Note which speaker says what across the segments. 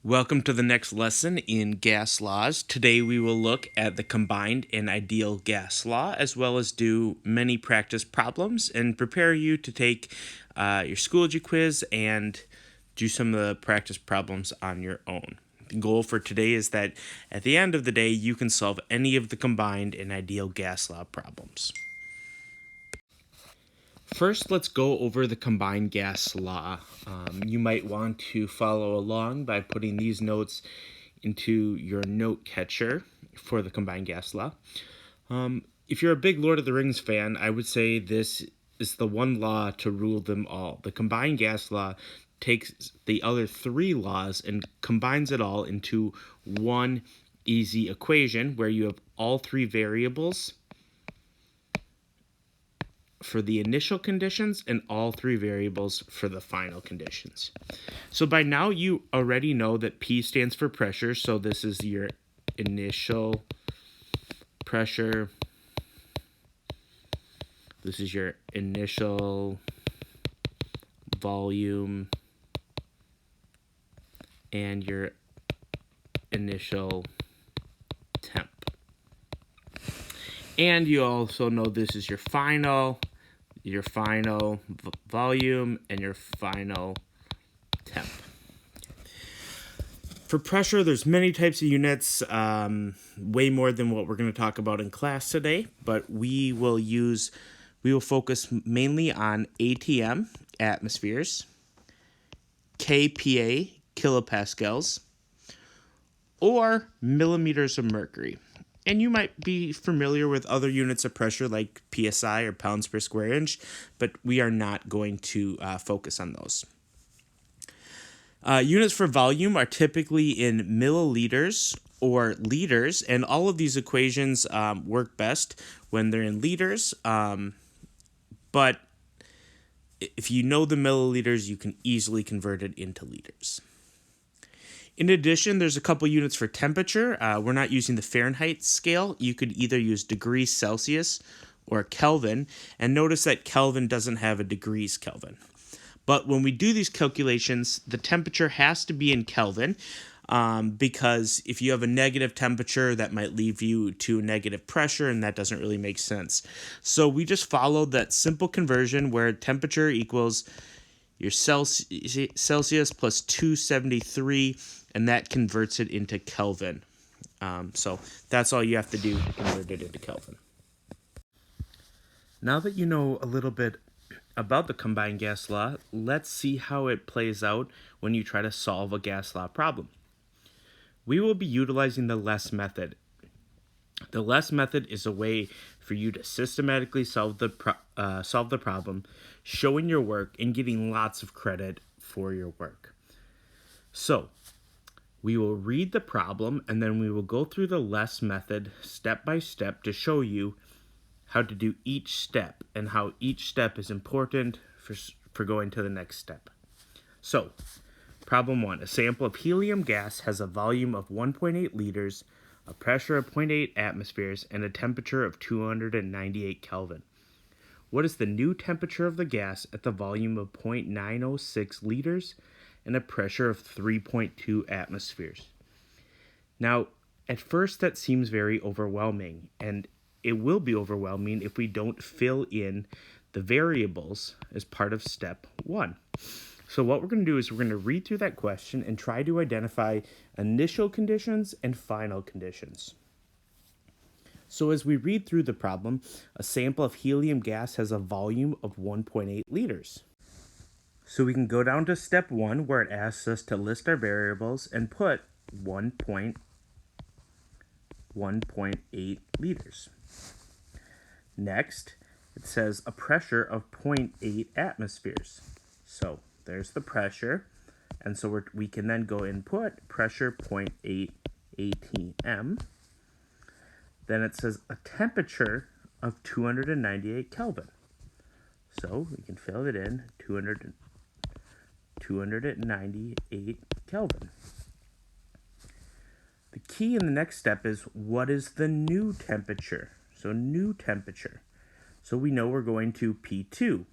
Speaker 1: Welcome to the next lesson in gas laws. Today we will look at the combined and ideal gas law, as well as do many practice problems and prepare you to take your Schoology quiz and do some of the practice problems on your own. The goal for today is that at the end of the day, you can solve any of the combined and ideal gas law problems. First, let's go over the combined gas law. You might want to follow along by putting these notes into your note catcher for the combined gas law. If you're a big Lord of the Rings fan, I would say this is the one law to rule them all. The combined gas law takes the other three laws and combines it all into one easy equation where you have all three variables for the initial conditions and all three variables for the final conditions. So by now you already know that P stands for pressure, so this is your initial pressure. This is your initial volume and your initial temp. And you also know this is your final volume, and your final temp. For pressure, there's many types of units, way more than what we're going to talk about in class today, but we will focus mainly on ATM, atmospheres, kPa, kilopascals, or millimeters of mercury. And you might be familiar with other units of pressure like PSI or pounds per square inch, but we are not going to focus on those. Units for volume are typically in milliliters or liters, and all of these equations work best when they're in liters. But if you know the milliliters, you can easily convert it into liters. In addition, there's a couple units for temperature. We're not using the Fahrenheit scale. You could either use degrees Celsius or Kelvin. And notice that Kelvin doesn't have a degrees Kelvin. But when we do these calculations, the temperature has to be in Kelvin because if you have a negative temperature, that might leave you to negative pressure, and that doesn't really make sense. So we just followed that simple conversion where temperature equals your Celsius plus 273, and that converts it into Kelvin. So that's all you have to do to convert it into Kelvin. Now that you know a little bit about the combined gas law, let's see how it plays out when you try to solve a gas law problem. We will be utilizing the LESS method. The LESS method is a way for you to systematically solve the problem, showing your work and getting lots of credit for your work. So, we will read the problem and then we will go through the LESS method step by step to show you how to do each step and how each step is important for going to the next step. So, problem 1. A sample of helium gas has a volume of 1.8 liters, a pressure of 0.8 atmospheres, and a temperature of 298 Kelvin. What is the new temperature of the gas at the volume of 0.906 liters and a pressure of 3.2 atmospheres? Now, at first that seems very overwhelming, and it will be overwhelming if we don't fill in the variables as part of step 1. So what we're going to do is we're going to read through that question and try to identify initial conditions and final conditions. So as we read through the problem, a sample of helium gas has a volume of 1.8 liters. So we can go down to step 1 where it asks us to list our variables and put 1.8 liters. Next, it says a pressure of 0.8 atmospheres. So there's the pressure, and so we can then go and put pressure 0.8 atm. Then it says a temperature of 298 Kelvin. So we can fill it in, 298 Kelvin. The key in the next step is what is the new temperature? So new temperature. So we know we're going to P2.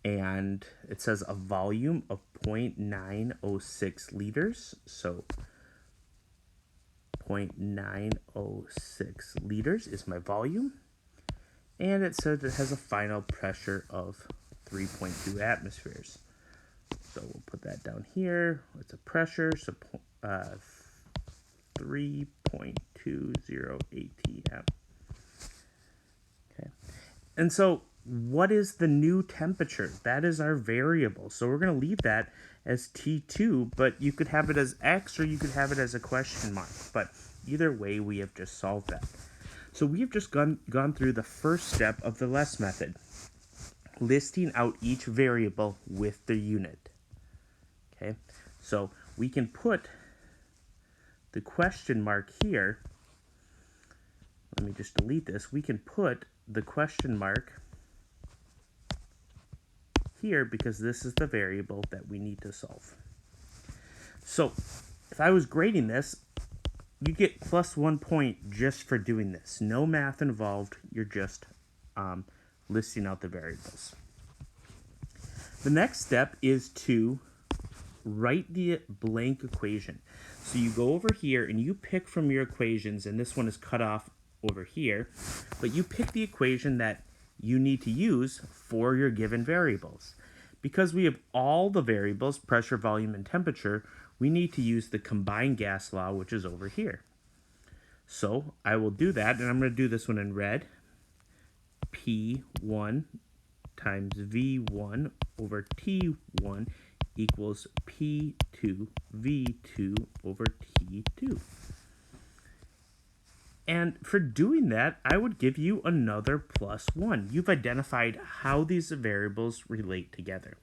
Speaker 1: and it says a volume of 0.906 liters. So 0.906 liters is my volume. And it says it has a final pressure of 3.2 atmospheres. So we'll put that down here. It's a pressure, so 3.20 atm. Okay. And so what is the new temperature? That is our variable. So we're going to leave that as T2, but you could have it as X or you could have it as a question mark. But either way, we have just solved that. So we've just gone through the first step of the LESS method, listing out each variable with their unit. Okay, so we can put the question mark here. Let me just delete this. We can put the question mark here because this is the variable that we need to solve. So if I was grading this, you get plus 1 point just for doing this. No math involved. You're just listing out the variables. The next step is to write the blank equation. So you go over here and you pick from your equations, and this one is cut off over here, but you pick the equation that you need to use for your given variables. Because we have all the variables, pressure, volume, and temperature, we need to use the combined gas law, which is over here. So I will do that, and I'm going to do this one in red. P1 times V1 over T1 equals P2 V2 over T2. And for doing that, I would give you another plus 1. You've identified how these variables relate together.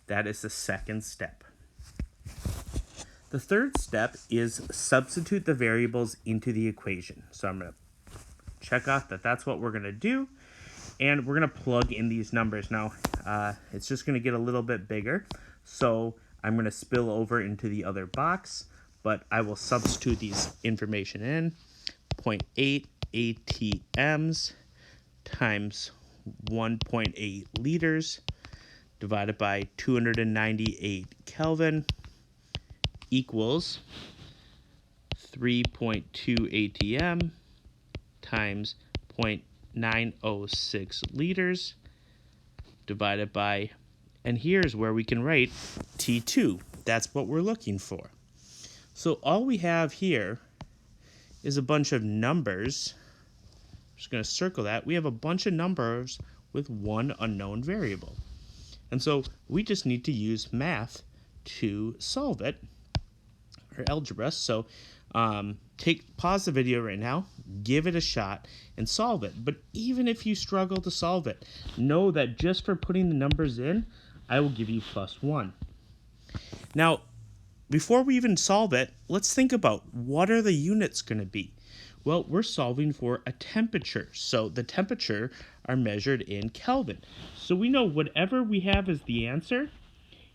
Speaker 1: That is the second step. The third step is substitute the variables into the equation. So I'm going to check off that that's what we're going to do. And we're going to plug in these numbers. Now, it's just going to get a little bit bigger. So I'm going to spill over into the other box. But I will substitute these information in. 0.8 ATMs times 1.8 liters divided by 298 Kelvin equals 3.2 ATM times 0.906 liters divided by, and here's where we can write T2. That's what we're looking for. So all we have here is a bunch of numbers. I'm just going to circle that. We have a bunch of numbers with one unknown variable. And so we just need to use math to solve it, or algebra. So pause the video right now, give it a shot, and solve it. But even if you struggle to solve it, know that just for putting the numbers in, I will give you plus 1. Now, before we even solve it, let's think about what are the units going to be? Well, we're solving for a temperature. So the temperature are measured in Kelvin. So we know whatever we have as the answer,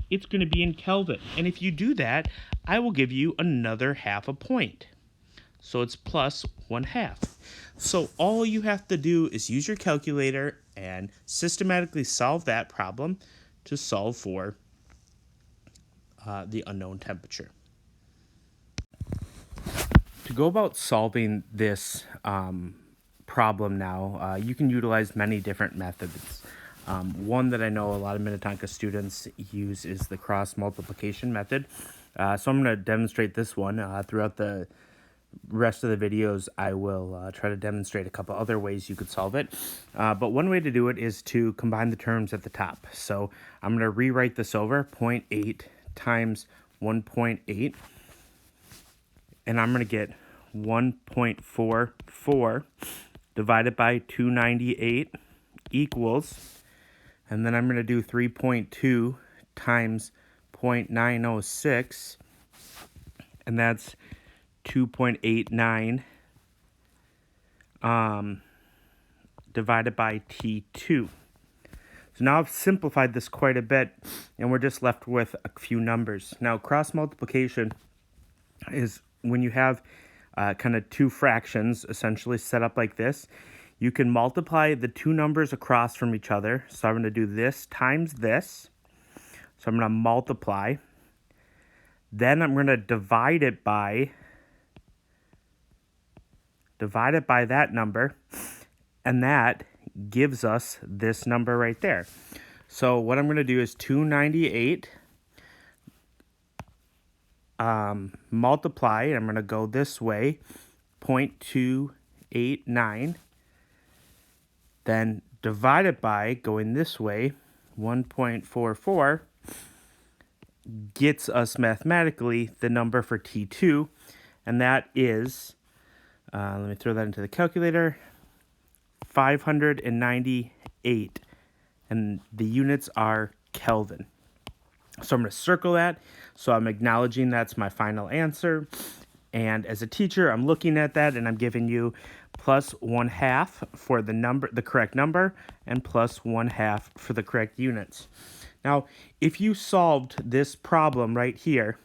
Speaker 1: it's going to be in Kelvin. And if you do that, I will give you another half a point. So it's plus 1/2. So all you have to do is use your calculator and systematically solve that problem to solve for the unknown temperature. To go about solving this problem now, you can utilize many different methods. One that I know a lot of Minnetonka students use is the cross multiplication method. So I'm going to demonstrate this one. Throughout the rest of the videos, I will try to demonstrate a couple other ways you could solve it. But one way to do it is to combine the terms at the top. So I'm going to rewrite this over, 0.8 times 1.8, and I'm going to get 1.44 divided by 298 equals, and then I'm going to do 3.2 times 0.906, and that's 2.89 divided by T2. So now I've simplified this quite a bit, and we're just left with a few numbers. Now, cross multiplication is when you have kind of two fractions essentially set up like this. You can multiply the two numbers across from each other. So I'm going to do this times this. So I'm going to multiply. Then I'm going to divide it by that number, and that gives us this number right there. So what I'm going to do is 298 multiply, I'm going to go this way, 0.289, then divide it by, going this way, 1.44, gets us mathematically the number for T2, and that is, let me throw that into the calculator, 598, and the units are Kelvin. So I'm going to circle that, so I'm acknowledging that's my final answer, and as a teacher, I'm looking at that, and I'm giving you plus 1/2 for the correct number, and plus 1/2 for the correct units. Now, if you solved this problem right here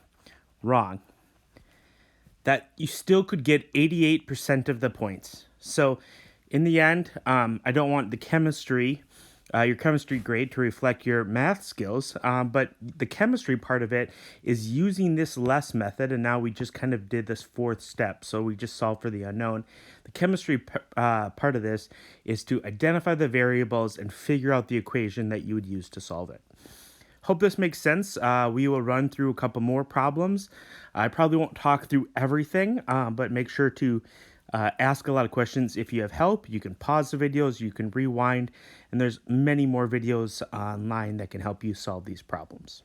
Speaker 1: wrong, that you still could get 88% of the points. So in the end, I don't want your chemistry grade to reflect your math skills, but the chemistry part of it is using this less method, and now we just kind of did this fourth step, so we just solved for the unknown. The chemistry part of this is to identify the variables and figure out the equation that you would use to solve it. Hope this makes sense. We will run through a couple more problems. I probably won't talk through everything, but make sure to ask a lot of questions. If you have help, you can pause the videos, you can rewind, and there's many more videos online that can help you solve these problems.